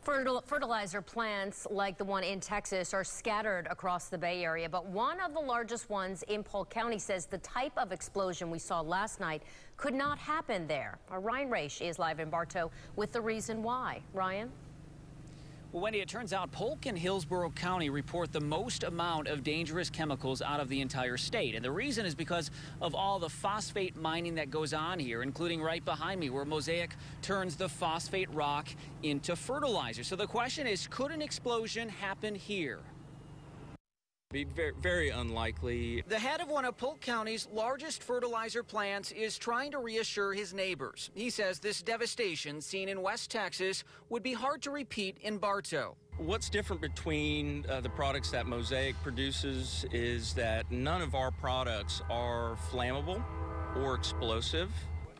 Fertilizer plants like the one in Texas are scattered across the Bay Area, but one of the largest ones in Polk County says the type of explosion we saw last night could not happen there. Our Ryan Raish is live in Bartow with the reason why. Ryan? Well, Wendy, it turns out Polk and Hillsborough County report the most amount of dangerous chemicals out of the entire state. And the reason is because of all the phosphate mining that goes on here, including right behind me where Mosaic turns the phosphate rock into fertilizer. So the question is, could an explosion happen here? Be very unlikely. The head of one of Polk County's largest fertilizer plants is trying to reassure his neighbors. He says this devastation seen in West Texas would be hard to repeat in Bartow. What's different between the products that Mosaic produces is that none of our products are flammable or explosive.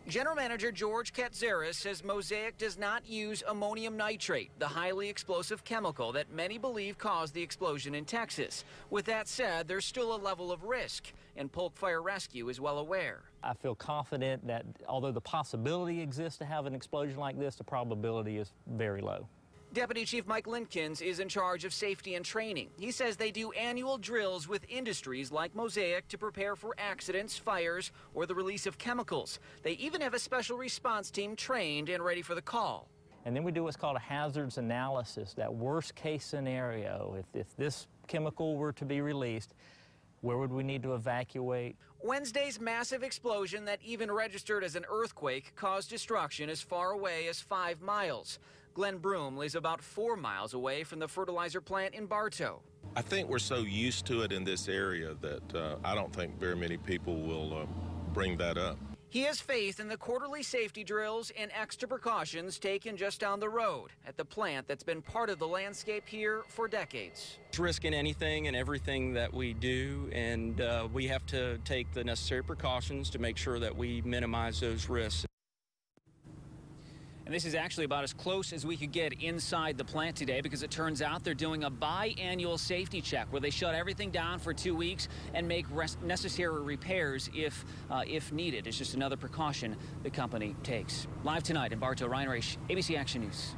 General Manager George Katzaris says Mosaic does not use ammonium nitrate, the highly explosive chemical that many believe caused the explosion in Texas. With that said, there's still a level of risk, and Polk Fire Rescue is well aware. I feel confident that although the possibility exists to have an explosion like this, the probability is very low. Deputy Chief Mike Linkins is in charge of safety and training. He says they do annual drills with industries like Mosaic to prepare for accidents, fires, or the release of chemicals. They even have a special response team trained and ready for the call. And then we do what's called a hazards analysis, that worst case scenario. If this chemical were to be released, where would we need to evacuate? Wednesday's massive explosion that even registered as an earthquake caused destruction as far away as 5 miles. Glenn Broom lives about 4 miles away from the fertilizer plant in Bartow. I think we're so used to it in this area that I don't think very many people will bring that up. He has faith in the quarterly safety drills and extra precautions taken just down the road at the plant that's been part of the landscape here for decades. It's risking anything and everything that we do, and we have to take the necessary precautions to make sure that we minimize those risks. And this is actually about as close as we could get inside the plant today, because it turns out they're doing a biannual safety check where they shut everything down for 2 weeks and make necessary repairs if needed. It's just another precaution the company takes. Live tonight in Bartow, Ryan Raish, ABC Action News.